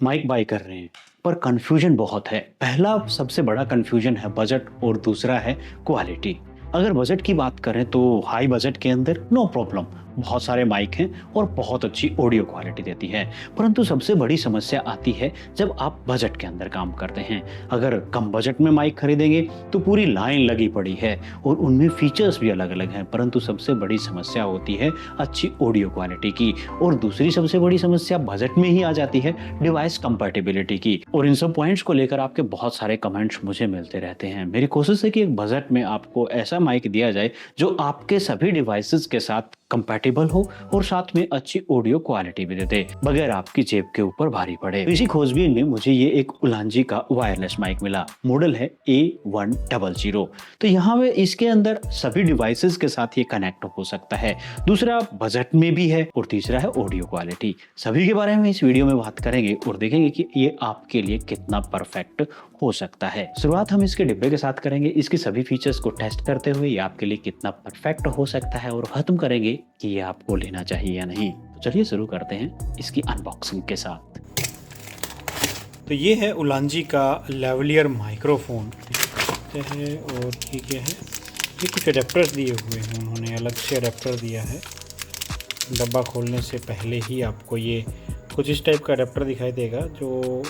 Mic bye कर रहे हैं पर कंफ्यूजन बहुत है। पहला सबसे बड़ा कंफ्यूजन है बजट और दूसरा है क्वालिटी। अगर बजट की बात करें तो हाई बजट के अंदर नो प्रॉब्लम, बहुत सारे माइक हैं और बहुत अच्छी ऑडियो क्वालिटी देती है। परंतु सबसे बड़ी समस्या आती है जब आप बजट के अंदर काम करते हैं। अगर कम बजट में माइक खरीदेंगे तो पूरी लाइन लगी पड़ी है और उनमें फीचर्स भी अलग अलग हैं, परंतु सबसे बड़ी समस्या होती है अच्छी ऑडियो क्वालिटी की। और दूसरी सबसे बड़ी समस्या बजट में ही आ जाती है डिवाइस कंपैटिबिलिटी की। और इन सब पॉइंट्स को लेकर आपके बहुत सारे कमेंट्स मुझे मिलते रहते हैं। मेरी कोशिश है कि एक बजट में आपको ऐसा माइक दिया जाए जो आपके सभी डिवाइसेस के साथ कंपैटिबल हो और साथ में अच्छी ऑडियो क्वालिटी भी दे दे बगैर आपकी जेब के ऊपर भारी पड़े। इसी खोजबीन में मुझे ये एक उलांजी का वायरलेस माइक मिला। मॉडल है A100। तो यहाँ पे इसके अंदर सभी डिवाइसेस के साथ ये कनेक्ट हो सकता है। दूसरा बजट में भी है और तीसरा है ऑडियो क्वालिटी। सभी के बारे में इस वीडियो में बात करेंगे और देखेंगे कि ये आपके लिए कितना परफेक्ट हो सकता है। शुरुआत हम इसके डिब्बे के साथ करेंगे, इसके सभी फीचर्स को टेस्ट करते हुए ये आपके लिए कितना परफेक्ट हो सकता है, और खत्म करेंगे कि ये आपको लेना चाहिए या नहीं। तो चलिए शुरू करते हैं इसकी अनबॉक्सिंग के साथ। तो ये है उलांजी का लेवलियर माइक्रोफोन है। और ये क्या है, ये कुछ अडेप्टर्स दिए हुए हैं, उन्होंने अलग से अडेप्टर दिया है। डब्बा खोलने से पहले ही आपको ये कुछ इस टाइप का अडेप्टर दिखाई देगा जो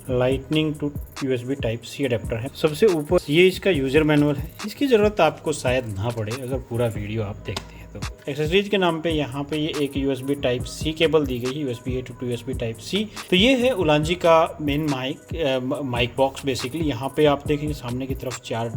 lightning to USB type C adapter है। सबसे ऊपर ये इसका यूज़र मैनुअल है, इसकी ज़रूरत आपको शायद ना पड़े अगर पूरा वीडियो आप देखते हैं। तो एक्सेसरीज के नाम पे यहाँ पे ये एक USB टाइप C केबल दी गई है, USB A to USB type C। तो ये है उलांजी का मेन माइक बॉक्स। बेसिकली यहाँ पे आप देखेंगे सामने की तरफ 4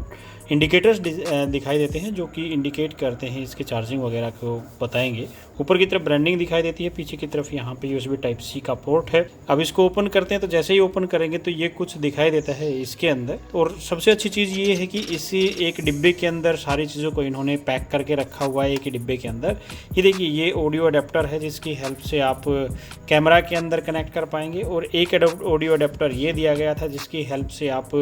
इंडिकेटर्स दिखाई देते हैं जो कि इंडिकेट करते हैं इसके चार्जिंग वगैरह को बताएंगे। ऊपर की तरफ ब्रांडिंग दिखाई देती है, पीछे की तरफ यहाँ पे USB टाइप C का पोर्ट है। अब इसको ओपन करते हैं तो जैसे ही ओपन करेंगे तो ये कुछ दिखाई देता है इसके अंदर। और सबसे अच्छी चीज़ ये है कि इसी एक डिब्बे के अंदर सारी चीज़ों को इन्होंने पैक करके रखा हुआ है एक ही डिब्बे के अंदर। ये देखिए, ये ऑडियो अडेप्टर है जिसकी हेल्प से आप कैमरा के अंदर कनेक्ट कर पाएंगे, और एक ऑडियो अडेप्टर ये दिया गया था जिसकी हेल्प से आप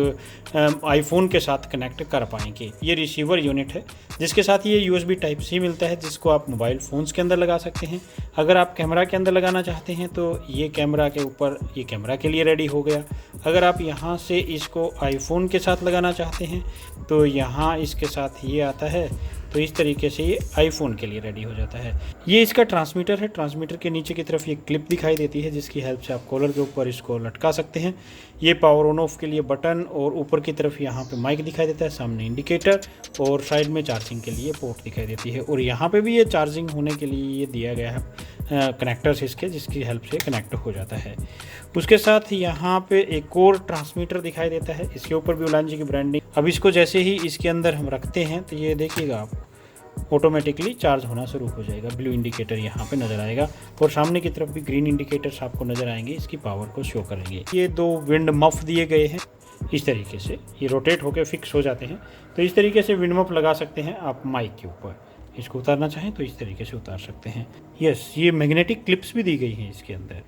आईफोन के साथ कनेक्ट कर पाएंगे। ये रिसीवर यूनिट है जिसके साथ ये USB टाइप C मिलता है, जिसको आप मोबाइल फ़ोन्स के अंदर लगा सकते हैं। अगर आप कैमरा के अंदर लगाना चाहते हैं तो ये कैमरा के ऊपर, ये कैमरा के लिए रेडी हो गया। अगर आप यहाँ से इसको आईफोन के साथ लगाना चाहते हैं तो यहाँ इसके साथ ये आता है। तो इस तरीके से ये आईफोन के लिए रेडी हो जाता है। ये इसका ट्रांसमीटर है। ट्रांसमीटर के नीचे की तरफ ये क्लिप दिखाई देती है जिसकी हेल्प से आप कॉलर के ऊपर इसको लटका सकते हैं। ये पावर ऑन ऑफ के लिए बटन, और ऊपर की तरफ यहाँ पे माइक दिखाई देता है, सामने इंडिकेटर, और साइड में चार्जिंग के लिए पोर्ट दिखाई देती है। और यहाँ पे भी ये चार्जिंग होने के लिए ये दिया गया है कनेक्टर्स इसके, जिसकी हेल्प से कनेक्ट हो जाता है। उसके साथ यहाँ पे एक और ट्रांसमीटर दिखाई देता है, इसके ऊपर भी उलांजी की ब्रांडिंग। अब इसको जैसे ही इसके अंदर हम रखते हैं तो ये देखिएगा आप ऑटोमेटिकली चार्ज होना शुरू हो जाएगा। ब्लू इंडिकेटर यहाँ पे नज़र आएगा और सामने की तरफ भी ग्रीन इंडिकेटर्स आपको नज़र आएंगे, इसकी पावर को शो करेंगे। ये 2 विंड मफ दिए गए हैं, इस तरीके से ये रोटेट होकर फिक्स हो जाते हैं। तो इस तरीके से विंड मफ लगा सकते हैं आप माइक के ऊपर। इसको उतारना चाहें तो इस तरीके से उतार सकते हैं। यस, ये मैग्नेटिक क्लिप्स भी दी गई हैं इसके अंदर,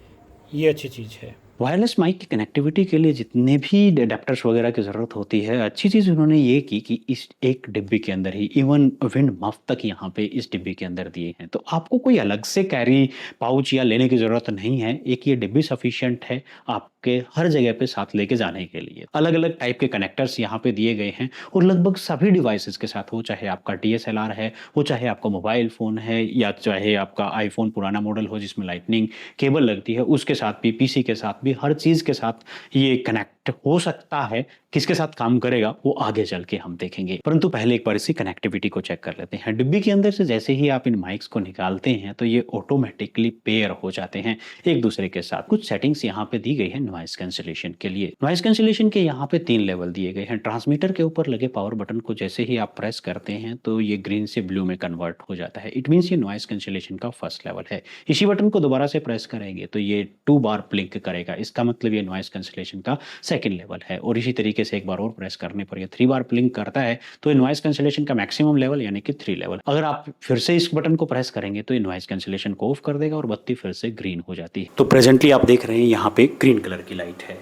ये अच्छी चीज़ है। वायरलेस माइक की कनेक्टिविटी के लिए जितने भी अडेप्टर्स वगैरह की ज़रूरत होती है, अच्छी चीज़ उन्होंने ये की कि इस एक डिब्बे के अंदर ही इवन विंड मफ तक यहाँ पे इस डिब्बे के अंदर दिए हैं। तो आपको कोई अलग से कैरी पाउच या लेने की ज़रूरत नहीं है। एक ये डिब्बी सफिशिएंट है आपके हर जगह पे साथ लेके जाने के लिए। अलग अलग टाइप के कनेक्टर्स यहाँ पे दिए गए हैं और लगभग सभी डिवाइसेस के साथ, हो चाहे आपका DSLR है, हो चाहे आपका मोबाइल फ़ोन है, या चाहे आपका आईफोन पुराना मॉडल हो जिसमें लाइटनिंग केबल लगती है, उसके साथ भी, PC के साथ भी, हर चीज़ के साथ ये कनेक्ट हो सकता है। किसके साथ काम करेगा वो आगे चल के हम देखेंगे, परंतु पहले एक बार इसी कनेक्टिविटी को चेक कर लेते हैं। डिब्बी के अंदर से जैसे ही आप इन माइक्स को निकालते हैं तो ये ऑटोमेटिकली पेयर हो जाते हैं एक दूसरे के साथ। कुछ सेटिंग्स यहाँ पे दी गई है नॉइस कैंसिलेशन के लिए। नॉइस कैंसिलेशन के यहाँ पे 3 लेवल दिए गए हैं। ट्रांसमीटर के ऊपर लगे पावर बटन को जैसे ही आप प्रेस करते हैं तो ये ग्रीन से ब्लू में कन्वर्ट हो जाता है। इट मीन्स ये नॉइस कैंसिलेशन का फर्स्ट लेवल है। इसी बटन को दोबारा से प्रेस करेंगे तो ये 2 बार ब्लिंक करेगा, इसका मतलब ये नॉइस कैंसिलेशन का सेकंड लेवल है। और इसी तरीके से एक बार और प्रेस करने पर ये 3 बार ब्लिंक करता है तो ये नॉइस कैंसिलेशन का मैक्सिमम लेवल यानी कि 3 लेवल। अगर आप फिर से इस बटन को प्रेस करेंगे तो ये नॉइस कैंसिलेशन को ऑफ कर देगा और बत्ती फिर से ग्रीन हो जाती है। तो प्रेजेंटली आप देख रहे हैं यहाँ पे ग्रीन कलर की लाइट है।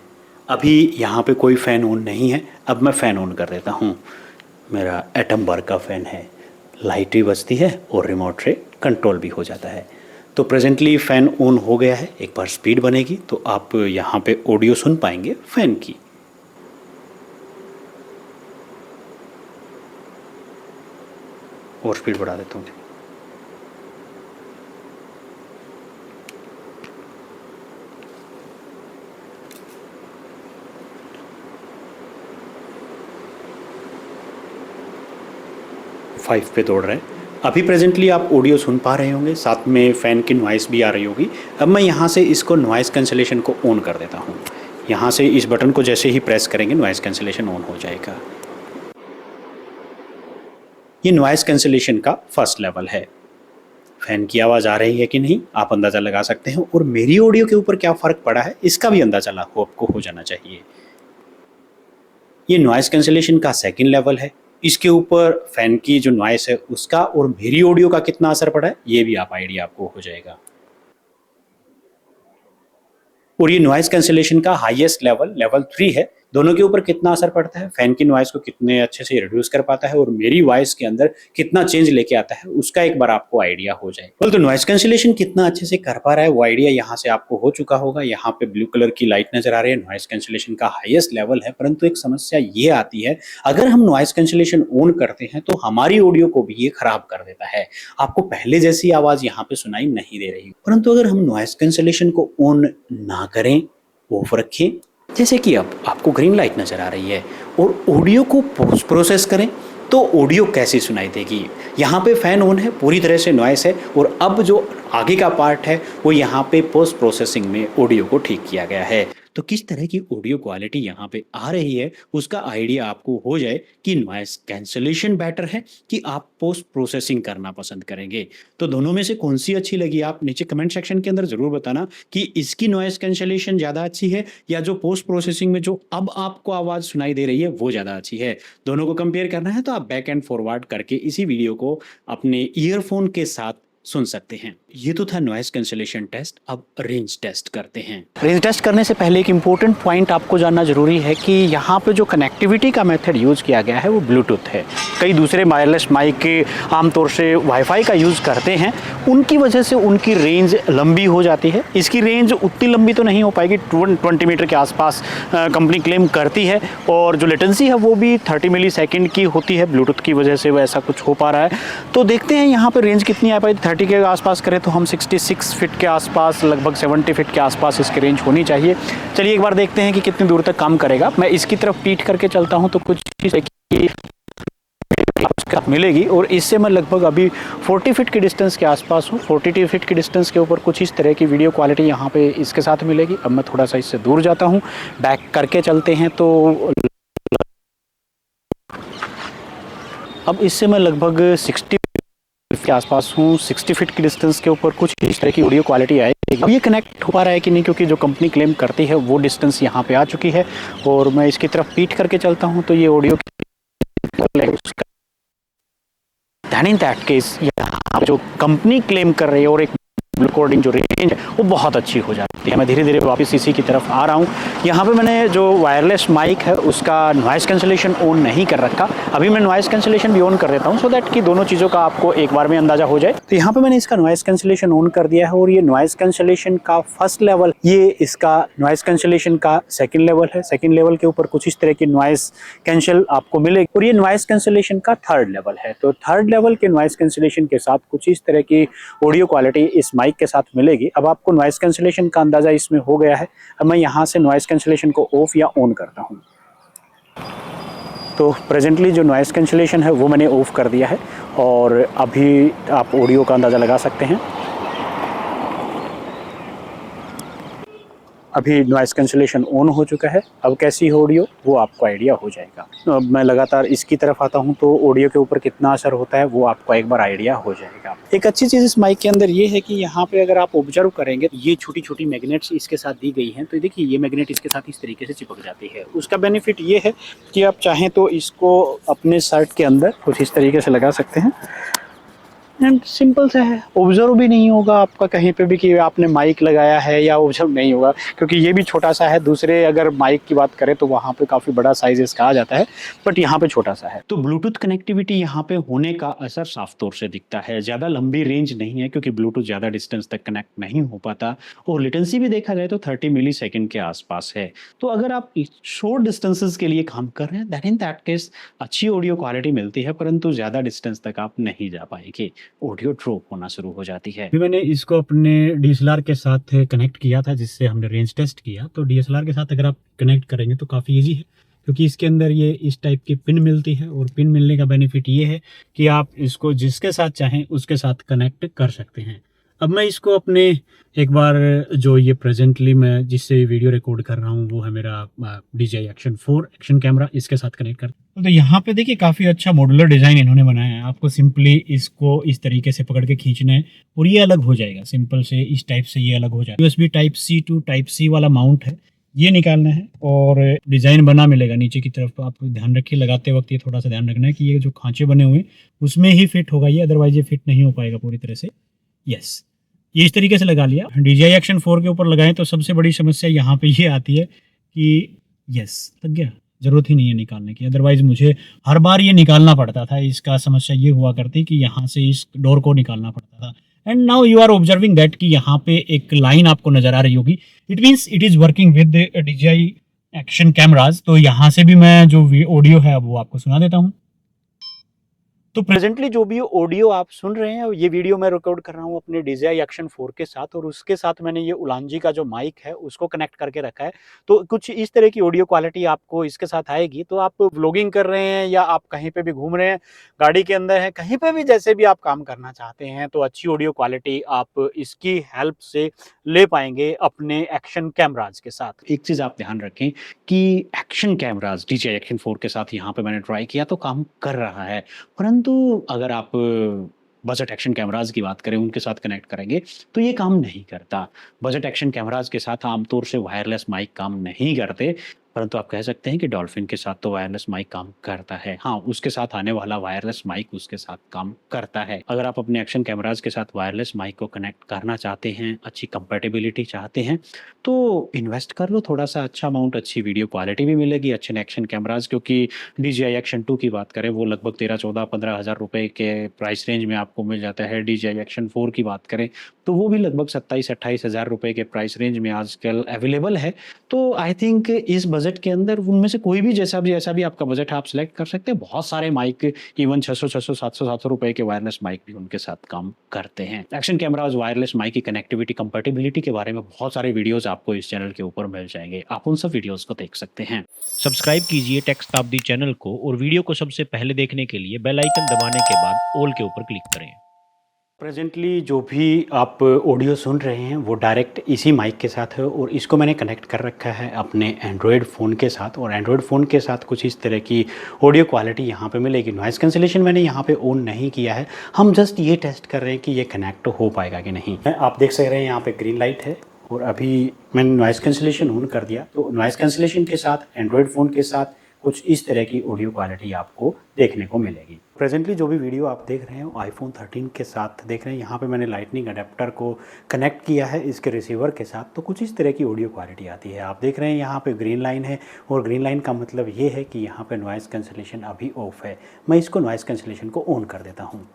अभी यहाँ पे कोई फैन ऑन नहीं है। अब मैं फैन ऑन कर देता हूँ। मेरा एटम बर्ग का फैन है, लाइट भी बचती है और रिमोट से कंट्रोल भी हो जाता है। तो प्रेजेंटली फ़ैन ऑन हो गया है। एक बार स्पीड बनेगी तो आप यहाँ पे ऑडियो सुन पाएंगे फ़ैन की। और स्पीड बढ़ा देता हूँ। फाइव पे दौड़ रहा है। अभी प्रेजेंटली आप ऑडियो सुन पा रहे होंगे, साथ में फ़ैन की नॉइस भी आ रही होगी। अब मैं यहाँ से इसको नॉइस कैंसिलेशन को ऑन कर देता हूँ। यहाँ से इस बटन को जैसे ही प्रेस करेंगे नॉइस कैंसिलेशन ऑन हो जाएगा। ये नॉइस कैंसिलेशन का फर्स्ट लेवल है। फ़ैन की आवाज़ आ रही है कि नहीं आप अंदाज़ा लगा सकते हैं, और मेरी ऑडियो के ऊपर क्या फ़र्क पड़ा है इसका भी अंदाज़ा आपको हो जाना चाहिए। ये नॉइस कैंसिलेशन का सेकंड लेवल है। इसके ऊपर फ़ैन की जो नॉइस है उसका और मेरी ऑडियो का कितना असर पड़ा है ये भी आइडिया आपको हो जाएगा। और ये नॉइस कैंसिलेशन का हाईएस्ट लेवल 3 है। दोनों के ऊपर कितना असर पड़ता है, फ़ैन की नॉइस को कितने अच्छे से रिड्यूस कर पाता है और मेरी वॉइस के अंदर कितना चेंज लेके आता है उसका एक बार आपको आइडिया हो जाए। तो नॉइस कैंसिलेशन कितना अच्छे से कर पा रहा है वो आइडिया यहाँ से आपको हो चुका होगा। यहाँ पे ब्लू कलर की लाइट नजर आ रही है, नॉइस कैंसिलेशन का हाईएस्ट लेवल है। परंतु एक समस्या ये आती है, अगर हम नॉइस कैंसिलेशन ऑन करते हैं तो हमारी ऑडियो को भी ये खराब कर देता है। आपको पहले जैसी आवाज यहाँ पे सुनाई नहीं दे रही। परंतु अगर हम नॉइस कैंसिलेशन को ऑन ना करें, ऑफ रखें, जैसे कि अब आपको ग्रीन लाइट नज़र आ रही है, और ऑडियो को पोस्ट प्रोसेस करें तो ऑडियो कैसी सुनाई देगी। यहाँ पे फ़ैन ऑन है, पूरी तरह से नॉइस है, और अब जो आगे का पार्ट है वो यहाँ पे पोस्ट प्रोसेसिंग में ऑडियो को ठीक किया गया है। तो किस तरह की ऑडियो क्वालिटी यहाँ पे आ रही है उसका आइडिया आपको हो जाए कि नॉइस कैंसिलेशन बेटर है कि आप पोस्ट प्रोसेसिंग करना पसंद करेंगे। तो दोनों में से कौन सी अच्छी लगी आप नीचे कमेंट सेक्शन के अंदर ज़रूर बताना कि इसकी नॉइस कैंसिलेशन ज़्यादा अच्छी है या जो पोस्ट प्रोसेसिंग में जो अब आपको आवाज़ सुनाई दे रही है वो ज़्यादा अच्छी है। दोनों को कंपेयर करना है तो आप बैक एंड फॉरवर्ड करके इसी वीडियो को अपने ईयरफोन के साथ सुन सकते हैं। ये तो था नॉइस कैंसिलेशन टेस्ट। अब रेंज टेस्ट करते हैं। रेंज टेस्ट करने से पहले एक इम्पोर्टेंट पॉइंट आपको जानना जरूरी है कि यहाँ पे जो कनेक्टिविटी का मेथड यूज़ किया गया है वो ब्लूटूथ है। कई दूसरे वायरलेस माइक आमतौर से वाईफाई का यूज़ करते हैं, उनकी वजह से उनकी रेंज लंबी हो जाती है। इसकी रेंज उतनी लंबी तो नहीं हो पाएगी, 20 मीटर के आसपास कंपनी क्लेम करती है, और जो लेटेंसी है वो भी 30 मिली सेकेंड की होती है। ब्लूटूथ की वजह से वो ऐसा कुछ हो पा रहा है। तो देखते हैं यहाँ पर रेंज कितनी आ पाई। 30 के आसपास करें तो हम 66 फीट के आसपास, लगभग 70 फीट के आसपास इसकी रेंज होनी चाहिए। चलिए एक बार देखते हैं कि कितनी दूर तक काम करेगा। मैं इसकी तरफ पीट करके चलता हूं तो कुछ मिलेगी, और इससे मैं लगभग अभी 40 फीट की डिस्टेंस के आसपास हूँ। 42 फीट की डिस्टेंस के ऊपर कुछ इस तरह की वीडियो क्वालिटी यहाँ पे इसके साथ मिलेगी। अब मैं थोड़ा सा इससे दूर जाता हूँ, बैक करके चलते हैं तो अब इससे मैं लगभग 60 के आसपास हूँ। 60 फीट की डिस्टेंस के ऊपर कुछ इस तरह की ऑडियो क्वालिटी आएगी। अब ये कनेक्ट हो पा रहा है कि नहीं, क्योंकि जो कंपनी क्लेम करती है वो डिस्टेंस यहाँ पे आ चुकी है, और मैं इसकी तरफ पीट करके चलता हूँ तो ये ऑडियो ध्यान इन दैट केस यहाँ जो कंपनी क्लेम कर रही है और एक रिकॉर्डिंग जो रेंज है वो बहुत अच्छी हो जाती है। मैं धीरे धीरे वापस इसी की तरफ आ रहा हूँ। यहाँ पे मैंने जो वायरलेस माइक है उसका नॉइस कैंसिलेशन ऑन नहीं कर रखा। अभी मैं नॉइस कैंसिलेशन भी ऑन कर देता हूँ सो दैट कि दोनों चीज़ों का आपको एक बार में अंदाजा हो जाए। तो यहाँ पे मैंने इसका नॉइस कैंसिलेशन ऑन कर दिया है, और ये नॉइस कैंसिलेशन का फर्स्ट लेवल, ये इसका नॉइस कैंसिलेशन का सेकेंड लेवल है। सेकेंड लेवल के ऊपर कुछ इस तरह की नॉइस कैंसिल आपको मिलेगी, और ये नॉइस कैंसिलेशन का थर्ड लेवल है। तो थर्ड लेवल के नॉइस कैंसिलेशन के साथ कुछ इस तरह की ऑडियो क्वालिटी इस माइक के साथ मिलेगी। अब आपको नॉइस कैंसिलेशन का अंदाजा इसमें हो गया है। अब मैं यहाँ से नॉइस कैंसिलेशन को ऑफ या ऑन करता हूँ। तो प्रेजेंटली जो नॉइस कैंसिलेशन है वो मैंने ऑफ कर दिया है, और अभी आप ऑडियो का अंदाज़ा लगा सकते हैं। अभी नॉइस कैंसिलेशन ऑन हो चुका है। अब कैसी है ऑडियो वो आपको आइडिया हो जाएगा। अब मैं लगातार इसकी तरफ आता हूं तो ऑडियो के ऊपर कितना असर होता है वो आपको एक बार आइडिया हो जाएगा। एक अच्छी चीज़ इस माइक के अंदर ये है कि यहाँ पे अगर आप ऑब्जर्व करेंगे ये छोटी छोटी मैग्नेट्स इसके साथ दी गई हैं। तो देखिए ये मैग्नेट इसके साथ इस तरीके से चिपक जाती है। उसका बेनिफिट ये है कि आप चाहें तो इसको अपने शर्ट के अंदर कुछ इस तरीके से लगा सकते हैं, एंड सिंपल सा है, ऑब्जर्व भी नहीं होगा आपका कहीं पे भी कि आपने माइक लगाया है, या ऑब्जर्व नहीं होगा क्योंकि ये भी छोटा सा है। दूसरे अगर माइक की बात करें तो वहाँ पे काफ़ी बड़ा साइज़ इसका आ जाता है, बट यहाँ पे छोटा सा है। तो ब्लूटूथ कनेक्टिविटी यहाँ पे होने का असर साफ तौर से दिखता है। ज़्यादा लंबी रेंज नहीं है क्योंकि ब्लूटूथ ज़्यादा डिस्टेंस तक कनेक्ट नहीं हो पाता, और लेटेंसी भी देखा जाए तो 30 मिलीसेकंड के आसपास है। तो अगर आप शॉर्ट डिस्टेंसेस के लिए काम कर रहे हैं, दैट इन दैट केस अच्छी ऑडियो क्वालिटी मिलती है, परंतु ज़्यादा डिस्टेंस तक आप नहीं जा पाएंगे, ऑडियो ड्रॉप होना शुरू हो जाती है। मैंने इसको अपने डीएसएलआर के साथ कनेक्ट किया था, जिससे हमने रेंज टेस्ट किया। तो डीएसएलआर के साथ अगर आप कनेक्ट करेंगे तो काफ़ी इजी है, क्योंकि इसके अंदर ये इस टाइप की पिन मिलती है, और पिन मिलने का बेनिफिट ये है कि आप इसको जिसके साथ चाहें उसके साथ कनेक्ट कर सकते हैं। अब मैं इसको अपने एक बार जो ये प्रेजेंटली मैं जिससे वीडियो रिकॉर्ड कर रहा हूँ वो है मेरा DJI Action 4 एक्शन कैमरा, इसके साथ कनेक्ट कर। तो यहाँ पे देखिए काफ़ी अच्छा मॉड्यूलर डिज़ाइन इन्होंने बनाया है। आपको सिंपली इसको इस तरीके से पकड़ के खींचना है और ये अलग हो जाएगा, सिंपल से इस टाइप से ये अलग हो जाएगा। USB type C to type C वाला माउंट है, ये निकालना है, और डिज़ाइन बना मिलेगा नीचे की तरफ। आप ध्यान रखिए लगाते वक्त, ये थोड़ा सा ध्यान रखना है कि ये जो खांचे बने हुए हैं उसमें ही फिट होगा ये, अदरवाइज ये फिट नहीं हो पाएगा पूरी तरह से। यस, ये इस तरीके से लगा लिया। DJI Action 4 के ऊपर लगाएं तो सबसे बड़ी समस्या यहाँ पे ये आती है कि यस लग गया, ज़रूरत ही नहीं है निकालने की, अदरवाइज मुझे हर बार ये निकालना पड़ता था। इसका समस्या ये हुआ करती कि यहाँ से इस डोर को निकालना पड़ता था। And now you are observing that कि यहाँ पे एक लाइन आपको नजर आ रही होगी, it means it is working with DJI Action cameras. तो यहाँ से भी मैं जो ऑडियो है वो आपको सुना देता हूँ। तो प्रेजेंटली जो भी ऑडियो आप सुन रहे हैं, ये वीडियो मैं रिकॉर्ड कर रहा हूँ अपने DJI Action 4 के साथ, और उसके साथ मैंने ये उलांजी का जो माइक है उसको कनेक्ट करके रखा है। तो कुछ इस तरह की ऑडियो क्वालिटी आपको इसके साथ आएगी। तो आप व्लॉगिंग कर रहे हैं या आप कहीं पे भी घूम रहे हैं, गाड़ी के अंदर हैं, कहीं पे भी जैसे भी आप काम करना चाहते हैं, तो अच्छी ऑडियो क्वालिटी आप इसकी हेल्प से ले पाएंगे अपने एक्शन कैमराज के साथ। एक चीज़ आप ध्यान रखें कि एक्शन कैमराज DJI Action 4 के साथ यहाँ पे मैंने ट्राई किया तो काम कर रहा है, परंतु अगर आप बजट एक्शन कैमराज की बात करें, उनके साथ कनेक्ट करेंगे तो ये काम नहीं करता। बजट एक्शन कैमराज के साथ आमतौर से वायरलेस माइक काम नहीं करते, परंतु आप कह सकते हैं कि डॉल्फिन के साथ तो वायरलेस माइक काम करता है। हाँ, उसके साथ आने वाला वायरलेस माइक उसके साथ काम करता है। अगर आप अपने एक्शन कैमराज के साथ वायरलेस माइक को कनेक्ट करना चाहते हैं, अच्छी कंपैटिबिलिटी चाहते हैं, तो इन्वेस्ट कर लो थोड़ा सा, अच्छा अमाउंट, अच्छी वीडियो क्वालिटी भी मिलेगी अच्छे एक्शन कैमराज। क्योंकि DJI Action 2 की बात करें वो लगभग 13, 14, 15 हज़ार रुपये के प्राइस रेंज में आपको मिल जाता है। DJI Action 4 की बात करें तो वो भी लगभग 27, 28 हज़ार रुपये के प्राइस रेंज में आजकल अवेलेबल है। तो आई थिंक इस बजट के अंदर उनमें से कोई भी जैसा भी आपका बजट है आप सिलेक्ट कर सकते हैं। बहुत सारे माइक इवन 600, 700 रुपए के वायरलेस माइक भी उनके साथ काम करते हैं। एक्शन कैमराज वायरलेस माइक की कनेक्टिविटी, कंपैटिबिलिटी के बारे में बहुत सारे वीडियोस आपको इस चैनल के ऊपर मिल जाएंगे, आप उन सब वीडियोस को देख सकते हैं। सब्सक्राइब कीजिए टेक शताब्दी चैनल को, और वीडियो को सबसे पहले देखने के लिए बेल आइकन दबाने के बाद ऑल के ऊपर क्लिक करें। प्रेजेंटली जो भी आप ऑडियो सुन रहे हैं वो डायरेक्ट इसी माइक के साथ है, और इसको मैंने कनेक्ट कर रखा है अपने एंड्रॉयड फ़ोन के साथ, और एंड्रॉयड फ़ोन के साथ कुछ इस तरह की ऑडियो क्वालिटी यहाँ पे मिलेगी। नॉइज़ कैंसिलेशन मैंने यहाँ पे ऑन नहीं किया है, हम जस्ट ये टेस्ट कर रहे हैं कि ये कनेक्ट हो पाएगा कि नहीं। आप देख सक रहे हैं यहाँ पे ग्रीन लाइट है, और अभी मैंने नॉइज़ कैंसिलेशन ऑन कर दिया। तो नॉइज़ कैंसिलेशन के साथ एंड्रॉयड फ़ोन के साथ कुछ इस तरह की ऑडियो क्वालिटी आपको देखने को मिलेगी। प्रेजेंटली जो भी वीडियो आप देख रहे हैं iPhone 13 के साथ देख रहे हैं। यहाँ पे मैंने लाइटनिंग अडेप्टर को कनेक्ट किया है इसके रिसीवर के साथ, तो कुछ इस तरह की ऑडियो क्वालिटी आती है। आप देख रहे हैं यहाँ पे ग्रीन लाइन है, और ग्रीन लाइन का मतलब ये है कि यहाँ पे नॉइज़ कैंसिलेशन अभी ऑफ है। मैं इसको नॉइज़ कैंसिलेशन को ऑन कर देता हूँ,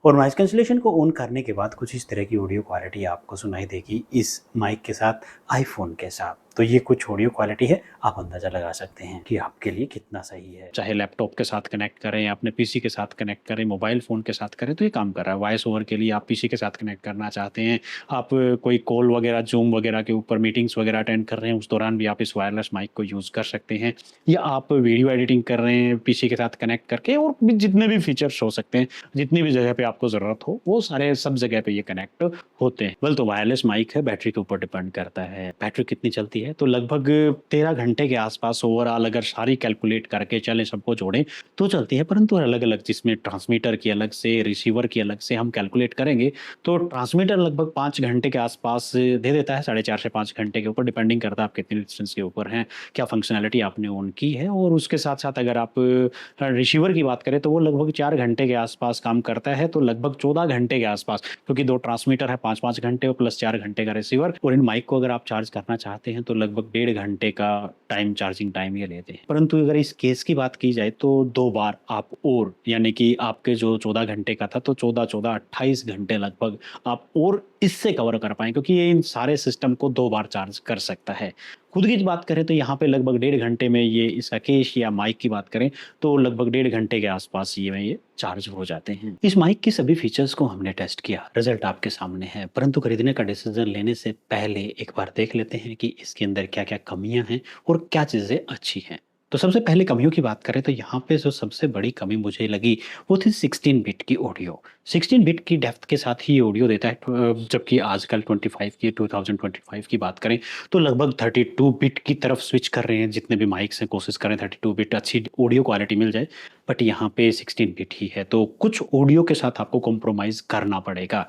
और नॉइज़ कैंसिलेशन को ऑन करने के बाद कुछ इस तरह की ऑडियो क्वालिटी आपको सुनाई देगी इस माइक के साथ, आईफोन के साथ। तो ये कुछ ऑडियो क्वालिटी है, आप अंदाज़ा लगा सकते हैं कि आपके लिए कितना सही है। चाहे लैपटॉप के साथ कनेक्ट करें या अपने पीसी के साथ कनेक्ट करें, मोबाइल फ़ोन के साथ करें, तो ये काम कर रहा है। वॉइस ओवर के लिए आप पीसी के साथ कनेक्ट करना चाहते हैं, आप कोई कॉल वगैरह, जूम वगैरह के ऊपर मीटिंग्स वगैरह अटेंड कर रहे हैं, उस दौरान भी आप इस वायरलेस माइक को यूज़ कर सकते हैं। या आप वीडियो एडिटिंग कर रहे हैं पीसी के साथ कनेक्ट करके, और जितने भी फीचर्स हो सकते हैं, जितनी भी जगह पे आपको ज़रूरत हो, वो सारे सब जगह पे ये कनेक्ट होते हैं। वेल, तो वायरलेस माइक है, बैटरी के ऊपर डिपेंड करता है। बैटरी कितनी चलती है तो लगभग 13 घंटे के आसपास ओवरऑल अगर सारी कैलकुलेट करके चलें, सबको जोड़ें तो चलती है। परंतु अलग-अलग जिसमें ट्रांसमीटर की अलग से, रिसीवर की अलग से हम कैलकुलेट करेंगे तो ट्रांसमीटर लगभग 5 घंटे के आसपास दे देता है, 4.5 से 5 घंटे के ऊपर डिपेंडिंग करता है आप कितनी डिस्टेंस के ऊपर हैं, क्या फंक्शनैलिटी आपने ऑन की है। और उसके साथ-साथ अगर आप रिसीवर की बात करें तो वो लगभग 4 घंटे के आसपास काम करता है, तो लगभग 14 घंटे के आसपास, क्योंकि 2 ट्रांसमीटर है 5-5 घंटे और प्लस 4 घंटे का रिसीवर। और इन माइक को अगर आप चार्ज करना चाहते हैं तो लगभग 1.5 घंटे का टाइम, चार्जिंग टाइम ये लेते हैं। परंतु अगर इस केस की बात की जाए तो 2 बार आप और, यानी कि आपके जो 14 घंटे का था तो 14-14 28 घंटे लगभग आप और इससे कवर कर पाएँ, क्योंकि ये इन सारे सिस्टम को 2 बार चार्ज कर सकता है। खुद की बात करें तो यहाँ पे लगभग 1.5 घंटे में ये, इसका केस या माइक की बात करें तो लगभग 1.5 घंटे के आसपास ये चार्ज हो जाते हैं। इस माइक के सभी फीचर्स को हमने टेस्ट किया, रिजल्ट आपके सामने है। परंतु खरीदने का डिसीजन लेने से पहले एक बार देख लेते हैं कि इसके अंदर क्या-क्या कमियाँ हैं और क्या चीज़ें अच्छी हैं। तो सबसे पहले कमियों की बात करें तो यहाँ पे जो सबसे बड़ी कमी मुझे लगी वो थी 16 बिट की ऑडियो। 16 बिट की डेप्थ के साथ ही ये ऑडियो देता है, जबकि आजकल 2025 की बात करें तो लगभग 32 बिट की तरफ स्विच कर रहे हैं। जितने भी माइक्स हैं कोशिश कर रहे हैं 32 बिट अच्छी ऑडियो क्वालिटी मिल जाए, बट यहाँ पे 16 बिट ही है, तो कुछ ऑडियो के साथ आपको कॉम्प्रोमाइज़ करना पड़ेगा।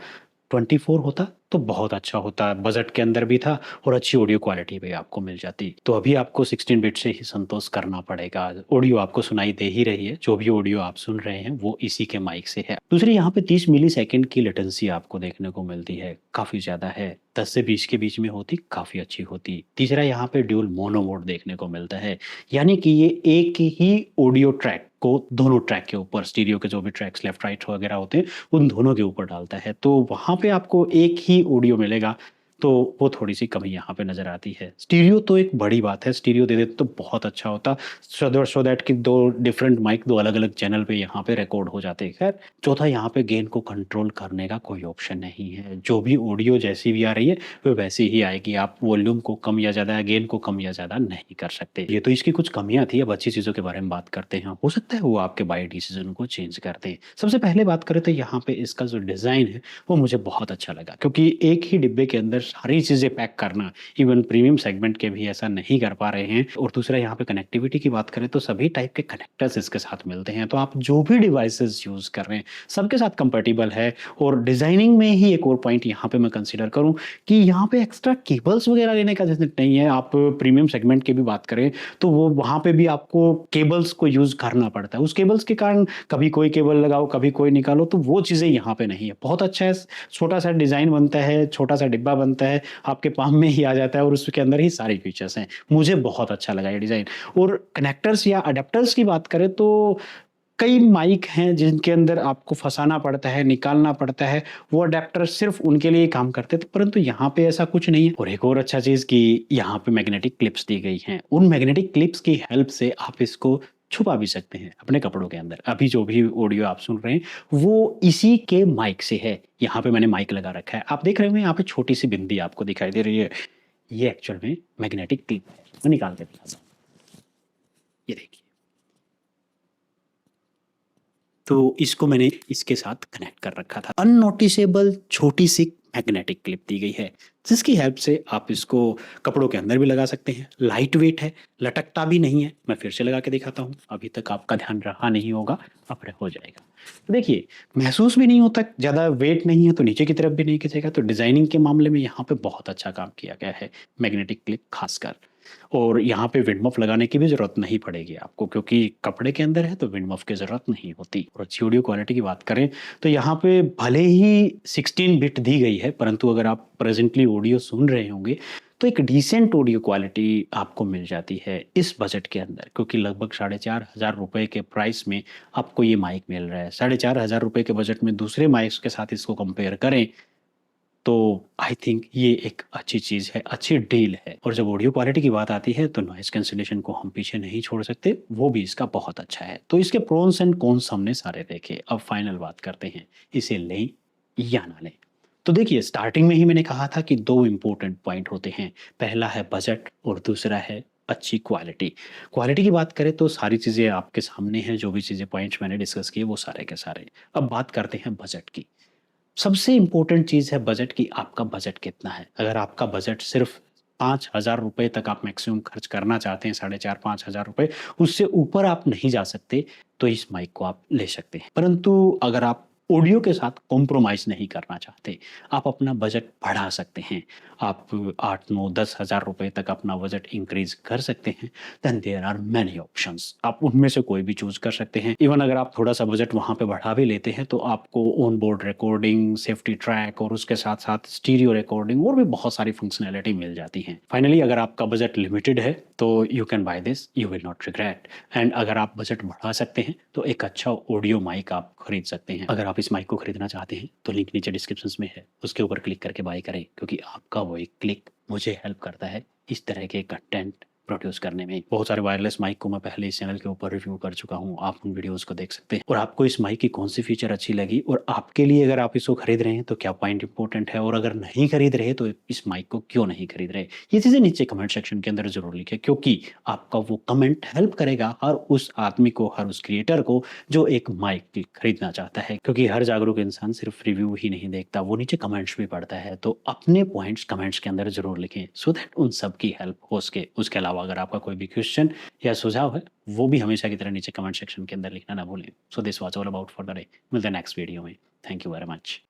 24 होता तो बहुत अच्छा होता, बजट के अंदर भी था और अच्छी ऑडियो क्वालिटी भी आपको मिल जाती। तो अभी आपको 16 बिट से ही संतोष करना पड़ेगा। ऑडियो आपको सुनाई दे ही रही है, जो भी ऑडियो आप सुन रहे हैं वो इसी के माइक से है। दूसरी यहाँ पे 30 मिलीसेकंड की लेटेंसी आपको देखने को मिलती है, काफ़ी ज़्यादा है। 10 से 20 के बीच में होती, काफ़ी अच्छी होती। तीसरा यहाँ पे ड्यूल मोनो मोड देखने को मिलता है, यानी कि ये एक ही ऑडियो ट्रैक को दोनों ट्रैक के ऊपर, स्टीरियो के जो भी ट्रैक्स लेफ्ट राइट वगैरह होते हैं उन दोनों के ऊपर डालता है, तो वहाँ पे आपको एक ही ऑडियो मिलेगा। तो वो थोड़ी-सी कमी यहाँ पे नज़र आती है। स्टीरियो तो एक बड़ी बात है, स्टीरियो दे देते तो बहुत अच्छा होता, सो दैट कि 2 डिफरेंट माइक 2 अलग-अलग चैनल पे यहाँ पे रिकॉर्ड हो जाते। खैर, चौथा यहाँ पे गेन को कंट्रोल करने का कोई ऑप्शन नहीं है। जो भी ऑडियो जैसी भी आ रही है, वो वैसी ही आएगी। आप वॉल्यूम को कम या ज़्यादा, गेन को कम या ज़्यादा नहीं कर सकते। ये तो इसकी कुछ कमियाँ थी, अब अच्छी चीज़ों के बारे में बात करते हैं। हो सकता है वो आपके बाय डिसीज़न को चेंज कर दें। सबसे पहले बात करें तो यहाँ पे इसका जो डिज़ाइन है, वो मुझे बहुत अच्छा लगा, क्योंकि एक ही डिब्बे के अंदर सारी चीज़ें पैक करना, इवन प्रीमियम सेगमेंट के भी ऐसा नहीं कर पा रहे हैं। और दूसरा यहाँ पे कनेक्टिविटी की बात करें तो सभी टाइप के कनेक्टर्स इसके साथ मिलते हैं, तो आप जो भी डिवाइसेस यूज़ कर रहे हैं सबके साथ कंपैटिबल है। और डिज़ाइनिंग में ही एक और पॉइंट यहाँ पे मैं कंसीडर करूँ कि यहाँ पे एक्स्ट्रा केबल्स वगैरह लेने का झंझट नहीं है। आप प्रीमियम सेगमेंट की भी बात करें तो वो वहाँ पे भी आपको केबल्स को यूज़ करना पड़ता है। उस केबल्स के कारण कभी कोई केबल लगाओ, कभी कोई निकालो, तो वो चीज़ें यहाँ पे नहीं है। बहुत अच्छा है, छोटा-सा डिज़ाइन बनता है, छोटा-सा डिब्बा बनता है, आपके पाम में ही आ जाता है और उसके अंदर ही सारी फीचर्स हैं। मुझे बहुत अच्छा लगा ये डिज़ाइन। और कनेक्टर्स या अडैप्टर्स की बात करें तो कई माइक हैं जिनके अंदर आपको फँसाना पड़ता है, निकालना पड़ता है, वो अडैप्टर सिर्फ़ उनके लिए काम करते थे, परंतु यहाँ पे ऐसा कुछ नहीं है। और एक और अच्छा चीज़ कि यहाँ पे मैग्नेटिक क्लिप्स दी गई हैं। उन मैग्नेटिक क्लिप्स की हेल्प से आप इसको छुपा भी सकते हैं अपने कपड़ों के अंदर। अभी जो भी ऑडियो आप सुन रहे हैं, वो इसी के माइक से है। यहाँ पे मैंने माइक लगा रखा है। आप देख रहे होंगे यहाँ पे छोटी-सी बिंदी आपको दिखाई दे रही है। ये एक्चुअल में मैग्नेटिक क्लिप है। मैं निकाल के दिखाता हूँ। ये देखिए। तो इसको मैंने इसके साथ कनेक्ट कर रखा था। अननोटिसेबल छोटी-सी मैग्नेटिक क्लिप दी गई है, जिसकी हेल्प से आप इसको कपड़ों के अंदर भी लगा सकते हैं। लाइट वेट है, लटकता भी नहीं है। मैं फिर से लगा के दिखाता हूँ, अभी तक आपका ध्यान रहा नहीं होगा, अब हो जाएगा। तो देखिए, महसूस भी नहीं होता, ज़्यादा वेट नहीं है तो नीचे की तरफ भी नहीं खिंचेगा। तो डिज़ाइनिंग के मामले में यहाँ पे बहुत अच्छा काम किया गया है, मैग्नेटिक क्लिप खासकर। और यहाँ पे विंड मफ लगाने की भी ज़रूरत नहीं पड़ेगी आपको, क्योंकि कपड़े के अंदर है तो विंड मफ की ज़रूरत नहीं होती। और अच्छी ऑडियो क्वालिटी की बात करें तो यहाँ पे भले ही 16 बिट दी गई है, परंतु अगर आप प्रेज़ेंटली ऑडियो सुन रहे होंगे तो एक डिसेंट ऑडियो क्वालिटी आपको मिल जाती है इस बजट के अंदर, क्योंकि लगभग 4,500 रुपए के प्राइस में आपको ये माइक मिल रहा है। 4,500 रुपए के बजट में दूसरे माइक्स के साथ इसको कंपेयर करें तो आई थिंक ये एक अच्छी चीज़ है, अच्छी डील है। और जब ऑडियो क्वालिटी की बात आती है तो नॉइज़ कैंसलेशन को हम पीछे नहीं छोड़ सकते, वो भी इसका बहुत अच्छा है। तो इसके प्रोन्स एंड कॉन्स हमने सारे देखे, अब फाइनल बात करते हैं, इसे लें या ना लें। तो देखिए, स्टार्टिंग में ही मैंने कहा था कि 2 इम्पोर्टेंट पॉइंट होते हैं, पहला है बजट और दूसरा है अच्छी क्वालिटी। क्वालिटी की बात करें तो सारी चीज़ें आपके सामने हैं, जो भी चीज़ें पॉइंट्स मैंने डिस्कस किए वो सारे के सारे। अब बात करते हैं बजट की। सबसे इम्पोर्टेंट चीज़ है बजट की, आपका बजट कितना है। अगर आपका बजट सिर्फ 5,000 रुपए तक आप मैक्सिमम खर्च करना चाहते हैं, 4,500-5,000 रुपए, उससे ऊपर आप नहीं जा सकते, तो इस माइक को आप ले सकते हैं। परंतु अगर आप ऑडियो के साथ कॉम्प्रोमाइज़ नहीं करना चाहते, आप अपना बजट बढ़ा सकते हैं। आप 8, 9, 10,000 रुपए तक अपना बजट इंक्रीज़ कर सकते हैं। Then there are many options, आप उनमें से कोई भी चूज़ कर सकते हैं। इवन अगर आप थोड़ा-सा बजट वहाँ पे बढ़ा भी लेते हैं, तो आपको on board recording, safety track और उसके साथ-साथ स्टीरियो रिकॉर्डिंग और भी बहुत सारी फंक्शनैलिटी मिल जाती हैं। फाइनली अगर आपका बजट लिमिटेड है, तो you can by this, you will not regret. And अगर आप बजट बढ़ा सकते हैं, तो एक अच्छा ऑडियो माइक आप खरीद सकते हैं। अगर आप इस माइक को खरीदना चाहते हैं, तो लिंक नीचे डिस्क्रिप्शंस में है, उसके ऊपर क्लिक करके बाय करें, क्योंकि आपका वो एक क्लिक मुझे हेल्प करता है इस तरह के कंटेंट प्रोड्यूस करने में। बहुत सारे वायरलेस माइक को मैं पहले इस चैनल के ऊपर रिव्यू कर चुका हूँ, आप उन वीडियोज़ को देख सकते हैं। और आपको इस माइक की कौन-सी फीचर अच्छी लगी और आपके लिए अगर आप इसको खरीद रहे हैं, तो क्या पॉइंट इम्पोर्टेंट है, और अगर नहीं खरीद रहे, तो इस माइक को क्यों नहीं खरीद रहे? ये चीज़ें नीचे कमेंट सेक्शन के अंदर ज़रूर लिखें, क्योंकि आपका वो कमेंट हेल्प करेगा हर उस आदमी को, हर उस क्रिएटर को जो एक माइक खरीदना चाहता है। क्योंकि हर जागरूक इंसान सिर्फ रिव्यू ही नहीं देखता, वो नीचे कमेंट्स भी पढ़ता है। तो अपने पॉइंट्स कमेंट्स के अंदर ज़रूर लिखें, सो दैट उन सब की हेल्प हो सके। उसके अलावा अगर आपका कोई भी क्वेश्चन या सुझाव है, वो भी हमेशा की तरह नीचे कमेंट सेक्शन के अंदर लिखना ना भूलें। So this was all about for the day. मिलते हैं नेक्स्ट वीडियो में। Thank you very much.